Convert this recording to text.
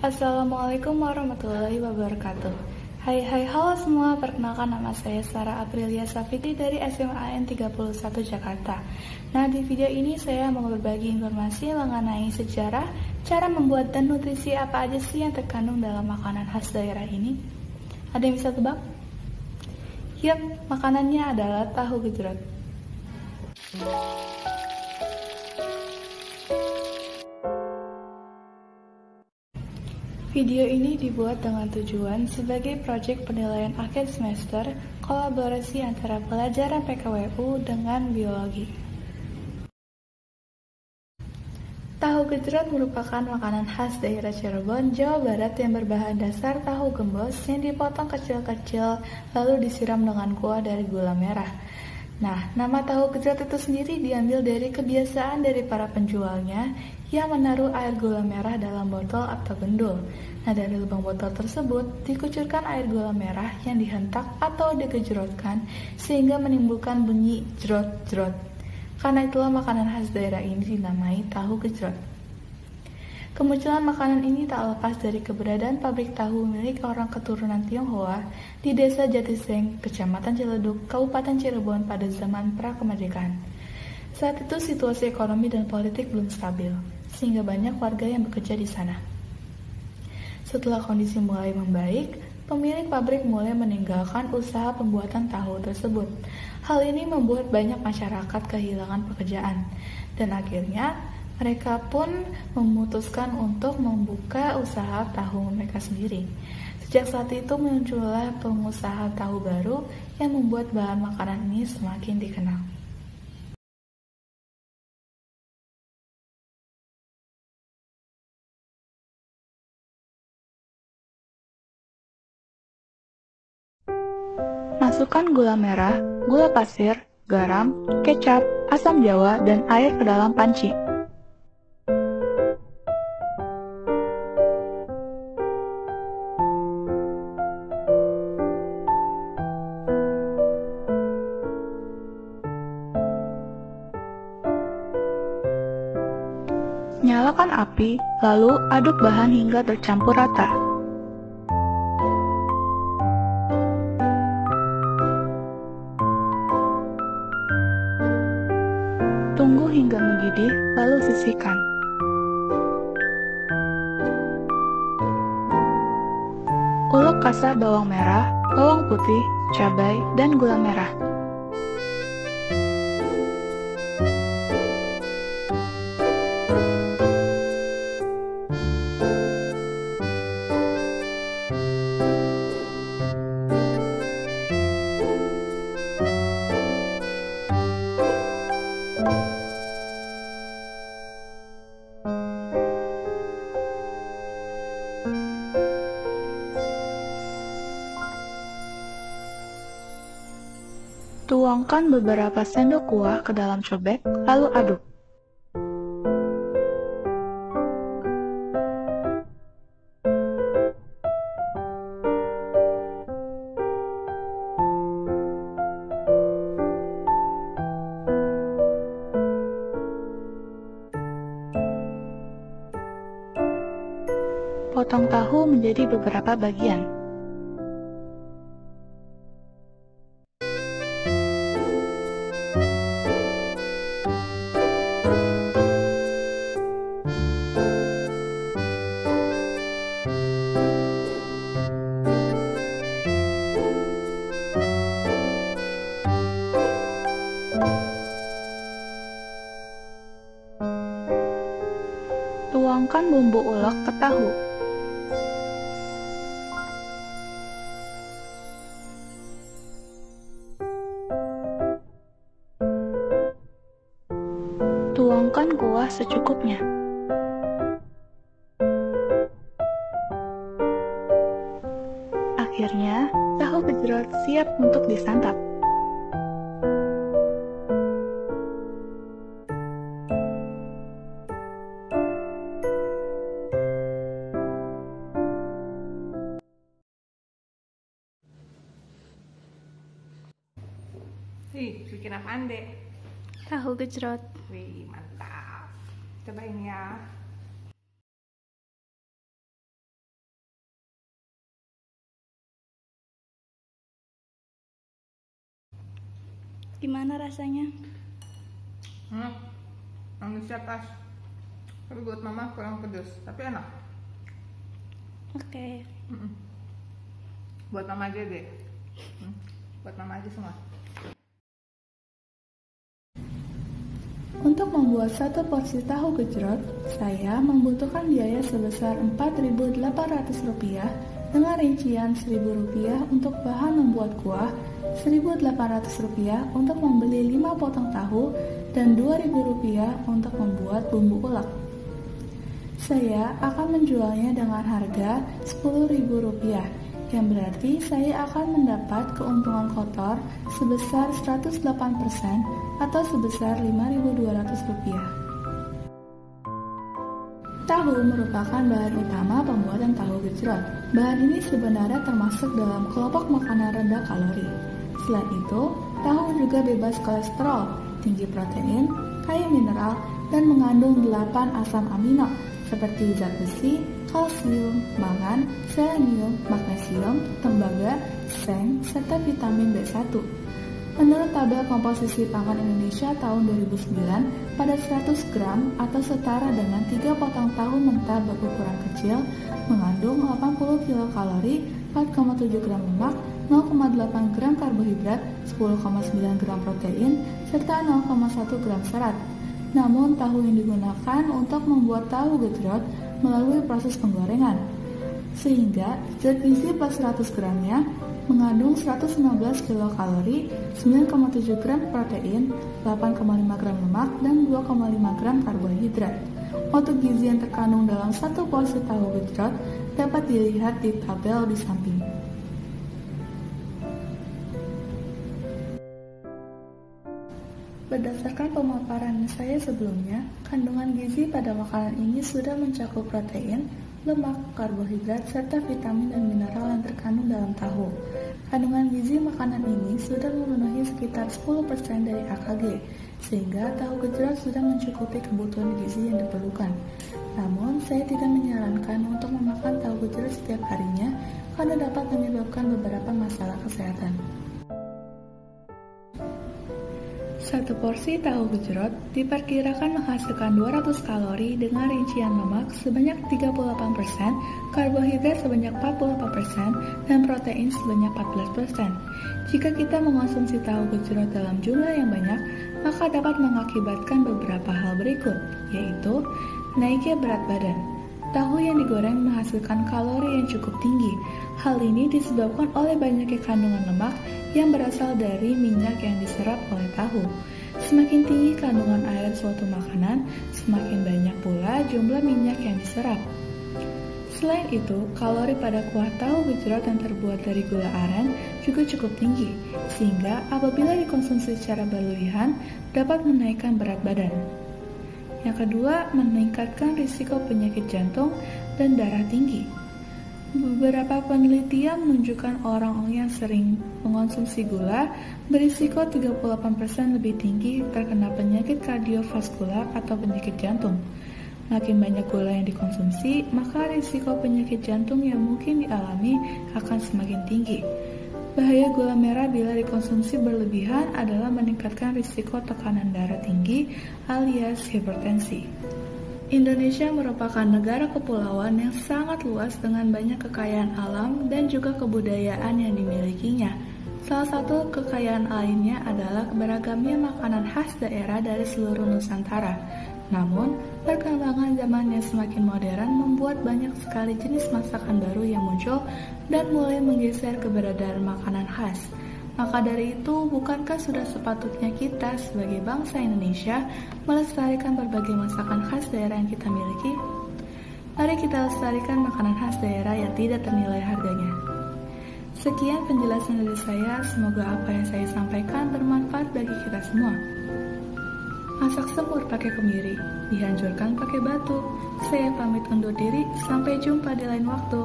Assalamualaikum warahmatullahi wabarakatuh. Hai halo semua, perkenalkan nama saya Sarah Aprilia Safitri dari SMAN 31 Jakarta. Nah, di video ini saya mau berbagi informasi mengenai sejarah, cara membuat dan nutrisi apa aja sih yang terkandung dalam makanan khas daerah ini. Ada yang bisa tebak? Yap, makanannya adalah tahu gejrot. Video ini dibuat dengan tujuan sebagai proyek penilaian akhir semester kolaborasi antara pelajaran PKWU dengan biologi. Tahu gejrot merupakan makanan khas daerah Cirebon, Jawa Barat yang berbahan dasar tahu gembos yang dipotong kecil-kecil lalu disiram dengan kuah dari gula merah. Nah, nama tahu gejrot itu sendiri diambil dari kebiasaan dari para penjualnya yang menaruh air gula merah dalam botol atau gendul. Nah, dari lubang botol tersebut dikucurkan air gula merah yang dihentak atau digejrotkan sehingga menimbulkan bunyi jrot-jrot. Karena itulah makanan khas daerah ini dinamai tahu gejrot. Kemunculan makanan ini tak lepas dari keberadaan pabrik tahu milik orang keturunan Tionghoa di Desa Jatiseng, Kecamatan Ciledug, Kabupaten Cirebon pada zaman pra-kemerdekaan. Saat itu situasi ekonomi dan politik belum stabil, sehingga banyak warga yang bekerja di sana. Setelah kondisi mulai membaik, pemilik pabrik mulai meninggalkan usaha pembuatan tahu tersebut. Hal ini membuat banyak masyarakat kehilangan pekerjaan, dan akhirnya mereka pun memutuskan untuk membuka usaha tahu mereka sendiri. Sejak saat itu muncullah pengusaha tahu baru yang membuat bahan makanan ini semakin dikenal. Masukkan gula merah, gula pasir, garam, kecap, asam jawa, dan air ke dalam panci. Nyalakan api, lalu aduk bahan hingga tercampur rata. Tunggu hingga mendidih, lalu sisihkan. Ulek kasar bawang merah, bawang putih, cabai, dan gula merah. Tuangkan beberapa sendok kuah ke dalam cobek, lalu aduk. Potong tahu menjadi beberapa bagian. Tuangkan bumbu ulek ke tahu. Tuangkan kuah secukupnya. Akhirnya, tahu gejrot siap untuk disantap. Bikin apaan, Dek? Tahu gejrot. Wih, mantap. Cobain ya. Gimana rasanya? Manisnya pas, tapi buat mama kurang pedas, tapi enak. Oke. Buat mama aja deh. Buat mama aja semua. Untuk membuat satu porsi tahu gejrot, saya membutuhkan biaya sebesar Rp4.800 dengan rincian Rp1.000 untuk bahan membuat kuah, Rp1.800 untuk membeli 5 potong tahu, dan Rp2.000 untuk membuat bumbu ulek. Saya akan menjualnya dengan harga Rp10.000, yang berarti saya akan mendapat keuntungan kotor sebesar 108% atau sebesar Rp5.200. Tahu merupakan bahan utama pembuatan tahu gejrot. Bahan ini sebenarnya termasuk dalam kelompok makanan rendah kalori. Selain itu, tahu juga bebas kolesterol, tinggi protein, kaya mineral, dan mengandung 8 asam amino seperti zat besi, kalsium, mangan, selenium, magnesium, tembaga, seng, serta vitamin B1. Menurut tabel komposisi pangan Indonesia tahun 2009, pada 100 gram atau setara dengan 3 potong tahu mentah berukuran kecil mengandung 80 kilokalori, 4,7 gram lemak, 0,8 gram karbohidrat, 10,9 gram protein, serta 0,1 gram serat. Namun, tahu yang digunakan untuk membuat tahu gejrot melalui proses penggorengan, sehingga zat gizi plus 100 gramnya mengandung 115 kilokalori, 9,7 gram protein, 8,5 gram lemak, dan 2,5 gram karbohidrat. Untuk gizi yang terkandung dalam satu porsi tahu gejrot dapat dilihat di tabel di samping. Berdasarkan pemaparan saya sebelumnya, kandungan gizi pada makanan ini sudah mencakup protein, lemak, karbohidrat, serta vitamin dan mineral yang terkandung dalam tahu. Kandungan gizi makanan ini sudah memenuhi sekitar 10% dari AKG, sehingga tahu gejrot sudah mencukupi kebutuhan gizi yang diperlukan. Namun, saya tidak menyarankan untuk memakan tahu gejrot setiap harinya karena dapat menyebabkan beberapa masalah kesehatan. Satu porsi tahu gejrot diperkirakan menghasilkan 200 kalori dengan rincian lemak sebanyak 38%, karbohidrat sebanyak 48%, dan protein sebanyak 14%. Jika kita mengonsumsi tahu gejrot dalam jumlah yang banyak, maka dapat mengakibatkan beberapa hal berikut, yaitu naiknya berat badan. Tahu yang digoreng menghasilkan kalori yang cukup tinggi. Hal ini disebabkan oleh banyaknya kandungan lemak yang berasal dari minyak yang diserap oleh tahu. Semakin tinggi kandungan air suatu makanan, semakin banyak pula jumlah minyak yang diserap. Selain itu, kalori pada kuah tahu gejrot yang terbuat dari gula aren juga cukup tinggi, sehingga apabila dikonsumsi secara berlebihan dapat menaikkan berat badan. Yang kedua, meningkatkan risiko penyakit jantung dan darah tinggi. Beberapa penelitian menunjukkan orang-orang yang sering mengonsumsi gula berisiko 38% lebih tinggi terkena penyakit kardiovaskular atau penyakit jantung. Makin banyak gula yang dikonsumsi, maka risiko penyakit jantung yang mungkin dialami akan semakin tinggi. Bahaya gula merah bila dikonsumsi berlebihan adalah meningkatkan risiko tekanan darah tinggi alias hipertensi. Indonesia merupakan negara kepulauan yang sangat luas dengan banyak kekayaan alam dan juga kebudayaan yang dimilikinya. Salah satu kekayaan lainnya adalah beragamnya makanan khas daerah dari seluruh Nusantara. Namun, perkembangan zaman yang semakin modern membuat banyak sekali jenis masakan baru yang muncul dan mulai menggeser keberadaan makanan khas. Maka dari itu, bukankah sudah sepatutnya kita sebagai bangsa Indonesia melestarikan berbagai masakan khas daerah yang kita miliki? Mari kita lestarikan makanan khas daerah yang tidak ternilai harganya. Sekian penjelasan dari saya, semoga apa yang saya sampaikan bermanfaat bagi kita semua. Masak semur pakai kemiri, dihancurkan pakai batu. Saya pamit undur diri, sampai jumpa di lain waktu.